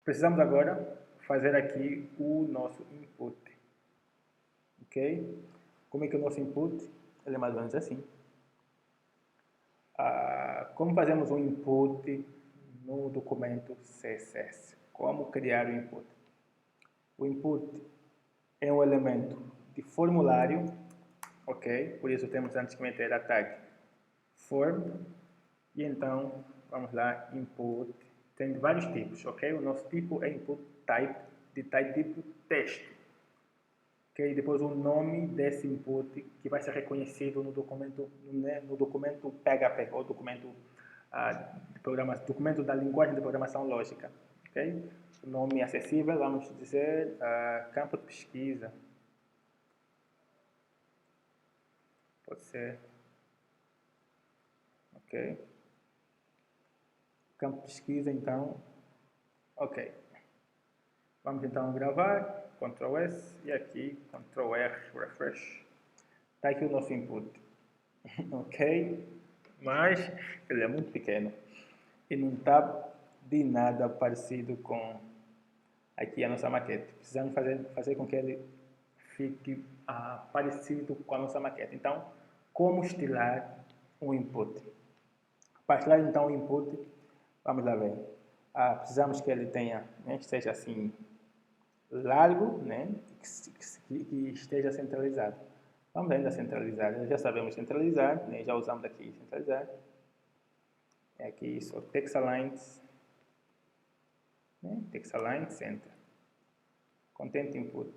Precisamos agora fazer aqui o nosso input. Ok? Como é que é o nosso input? Ele é mais ou menos assim. Como fazemos um input no documento CSS? Como criar o input? O input é um elemento de formulário, ok? Por isso temos antes que meter a tag form. E então, vamos lá, input. Tem vários tipos, ok? O nosso tipo é input type, de tipo texto. Okay? Depois o nome desse input que vai ser reconhecido no documento, no documento PHP, ou documento, documento da linguagem de programação lógica. Okay? O nome acessível, vamos dizer, campo de pesquisa. Pode ser. Ok. Campo de pesquisa, então. Ok. Vamos então gravar, Ctrl S e aqui Ctrl R, refresh. Está aqui o nosso input. Ok? Mas ele é muito pequeno e não está de nada parecido com aqui a nossa maquete. Precisamos fazer com que ele fique parecido com a nossa maquete. Então, como estilar um input? Para estilar então o input, vamos lá ver. Precisamos que ele tenha, esteja assim largo, né, que esteja centralizado. Vamos ainda centralizar, já sabemos centralizar, né, já usamos aqui centralizar. Aqui só text aligned, né, text aligned center. Content input.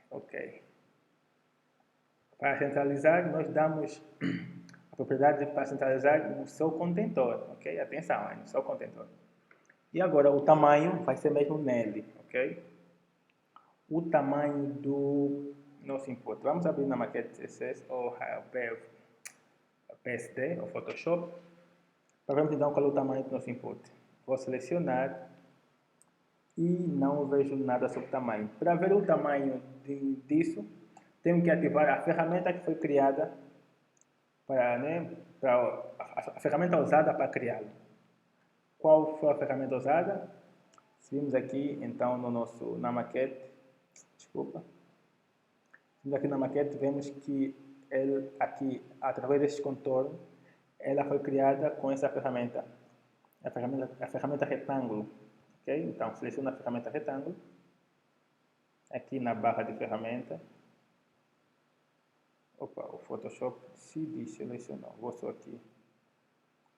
Ok. Para centralizar, nós damos a propriedade para centralizar no seu contentor, ok? Atenção, no seu contentor. E agora o tamanho vai ser mesmo nele, ok? O tamanho do nosso input. Vamos abrir na maquete CSS ou PSD ou Photoshop para vermos então qual é o tamanho do nosso input. Vou selecionar e não vejo nada sobre o tamanho. Para ver o tamanho disso, tenho que ativar a ferramenta que foi criada a ferramenta usada para criá-lo. Qual foi a ferramenta usada? Se vimos aqui então na maquete, desculpa. Aqui na maquete vemos que ele aqui, através deste contorno, ela foi criada com essa ferramenta, a ferramenta retângulo. Okay? Então, seleciona a ferramenta retângulo, aqui na barra de ferramenta. Opa, o Photoshop se desselecionou. Vou só aqui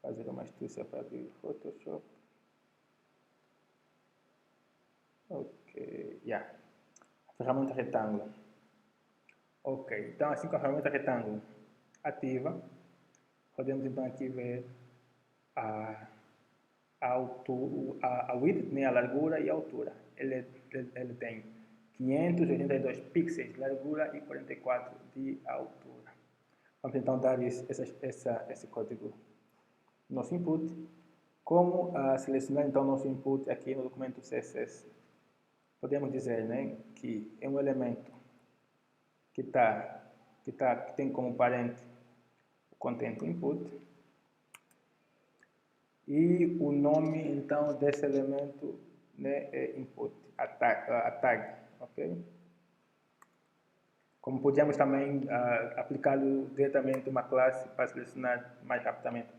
fazer uma astúcia para abrir o Photoshop. Ok, ferramenta retângulo. Ok, então assim com a ferramenta retângulo ativa, podemos então aqui ver a width, né, a largura e a altura. Ele tem 582 pixels de largura e 44 de altura. Vamos então dar esse código no nosso input. Como selecionar então nosso input aqui no documento CSS? Podemos dizer, né, que é um elemento que tem como parente o content input e o nome então desse elemento, né, é input, a tag, ok? Como podíamos também aplicá-lo diretamente uma classe para selecionar mais rapidamente.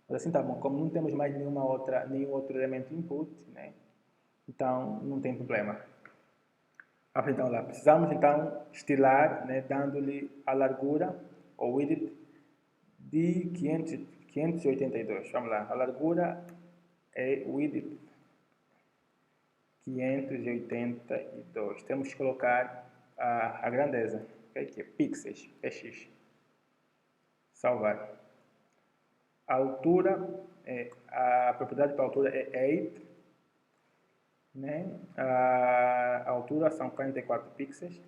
Mas assim tá bom, como não temos mais nenhum outro elemento input, né, então não tem problema. Então lá, precisamos então estilar, né, dando-lhe a largura, ou width, de 582. Vamos lá, a largura é width 582. Temos que colocar a grandeza, okay, que é pixels, px. Salvar. A altura, a propriedade para a altura é 8. Né? A altura são 44 pixels.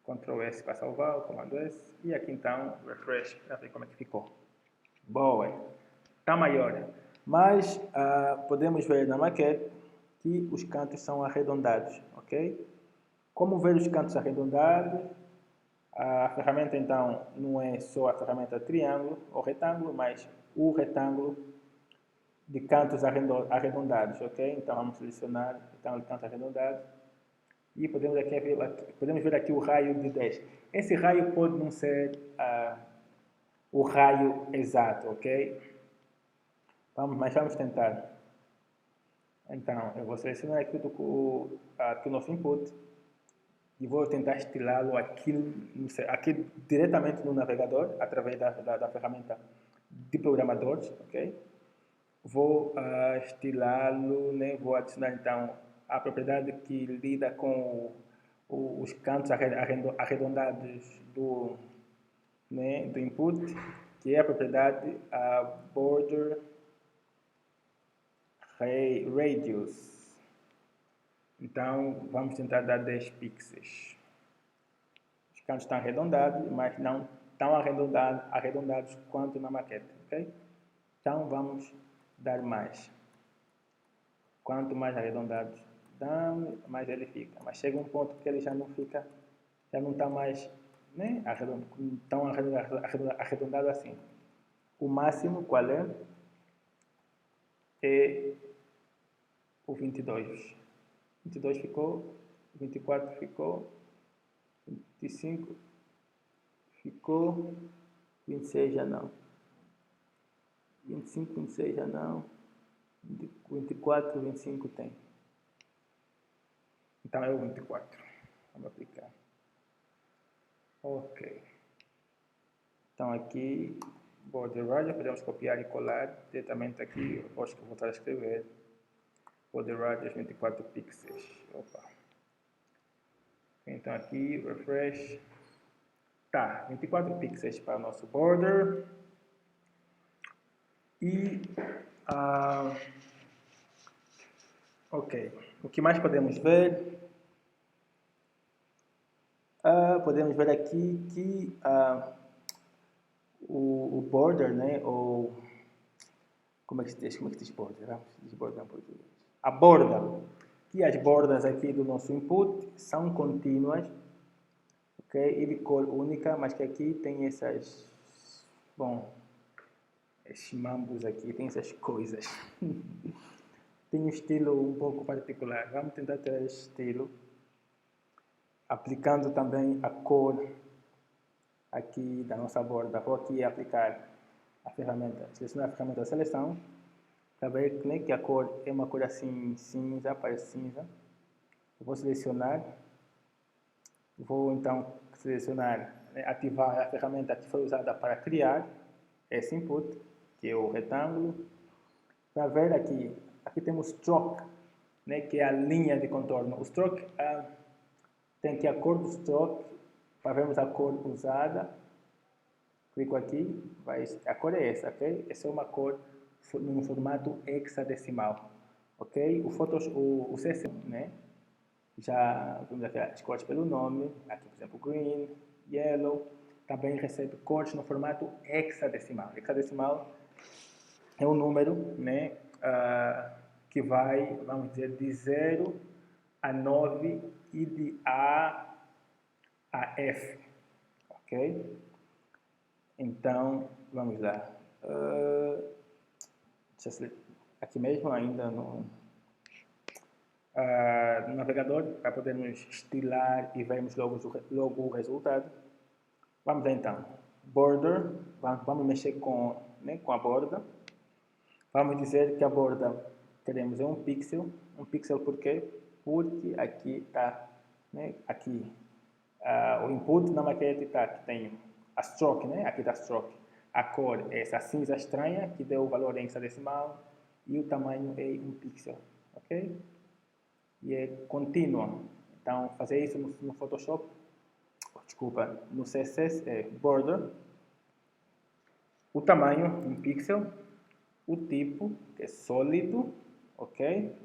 Ctrl S para salvar, o comando S. E aqui então, refresh para ver como é que ficou. Boa! Está maior. Mas podemos ver na maquete que os cantos são arredondados. Ok? Como ver os cantos arredondados? A ferramenta então não é só a ferramenta triângulo ou retângulo, mas o retângulo de cantos arredondados, ok? Então vamos selecionar então, cantos arredondados e podemos ver aqui o raio de 10. Esse raio pode não ser o raio exato, ok? Mas vamos tentar. Então, eu vou selecionar aqui o nosso input e vou tentar estilá-lo aqui diretamente no navegador, através da ferramenta de programadores, ok? Vou estilá-lo, né? Vou adicionar então a propriedade que lida com os cantos arredondados do input, que é a propriedade border radius. Então, vamos tentar dar 10 pixels. Os cantos estão arredondados, mas não tão arredondados quanto na maquete, ok? Então, vamos dar mais. Quanto mais arredondados damos, mais ele fica. Mas chega um ponto que ele já não está mais né, tão arredondado assim. O máximo, qual é? É o 22. 22 ficou, 24 ficou, 25 ficou, 26 já não. 25, 26 já não. 24, 25 tem. Então é o 24. Vamos aplicar. Ok. Então aqui, border radius, podemos copiar e colar diretamente aqui. Eu posso voltar a escrever. Border radius 24 pixels. Opa. Então aqui, refresh. Tá, 24 pixels para o nosso border. E ok, o que mais podemos ver? Podemos ver aqui que o border, né, ou como é que se diz border? Vamos dizer border em português. A borda, que as bordas aqui do nosso input são contínuas, ok? E de cor única, mas que aqui tem essas, bom, esses mambos aqui, tem essas coisas. Tem um estilo um pouco particular. Vamos tentar ter esse estilo, aplicando também a cor aqui da nossa borda. Vou aqui aplicar a ferramenta, selecionar a ferramenta de seleção, para ver né, que a cor é uma cor assim cinza, parece cinza. Eu vou selecionar, vou então selecionar, né, ativar a ferramenta que foi usada para criar esse input, que é o retângulo. Para ver aqui temos stroke, né, que é a linha de contorno. O stroke tem aqui a cor do stroke, para vermos a cor usada. Clico aqui, a cor é essa, ok? Essa é uma cor no formato hexadecimal, ok? O CSS, né? Já vamos aqui as cores pelo nome, aqui por exemplo green, yellow, também recebe cores no formato hexadecimal. Hexadecimal é um número, né? Que vai, vamos dizer, de 0 a 9 e de A a F, ok? Então, vamos lá. Aqui mesmo, ainda no navegador, para podermos estilar e vermos logo o resultado. Vamos lá então. Border, vamos mexer com a borda. Vamos dizer que a borda queremos é um pixel. Um pixel por quê? Porque aqui está, né, aqui o input na maquete está, que tem a stroke, né? Aqui está a stroke. A cor é essa cinza estranha, que deu o valor em hexadecimal, e o tamanho é 1 pixel, ok? E é contínuo. Então, fazer isso no Photoshop, desculpa, no CSS é border, o tamanho 1 pixel, o tipo, que é sólido, ok?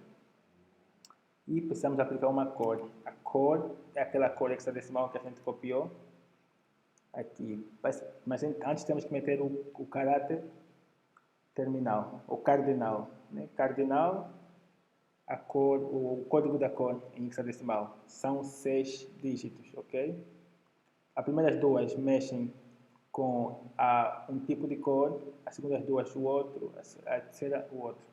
E precisamos aplicar uma cor. A cor é aquela cor hexadecimal que a gente copiou aqui. Mas antes temos que meter o caráter terminal, o cardinal, né? Cardinal, a cor, o código da cor em hexadecimal. São 6 dígitos, ok? As primeiras duas mexem com um tipo de cor, as segundas duas o outro, a terceira o outro.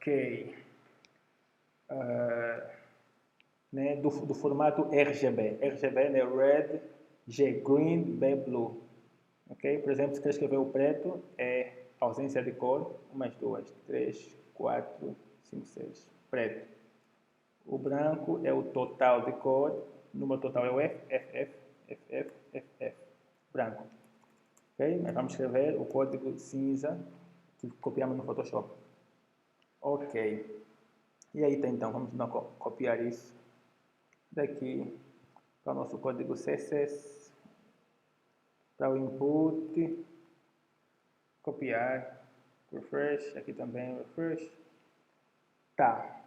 Ok. Né, do formato RGB. RGB, né, Red, G, Green, B, Blue. Ok? Por exemplo, se quer escrever o preto, é ausência de cor. 1, 2, 3, 4, 5, 6. Preto. O branco é o total de cor. O número total é o FF. Branco. Ok? Mas vamos escrever o código cinza que copiamos no Photoshop. Ok. E aí, então, vamos então copiar isso daqui para o nosso código CSS, para o input, copiar, refresh, aqui também refresh. Tá.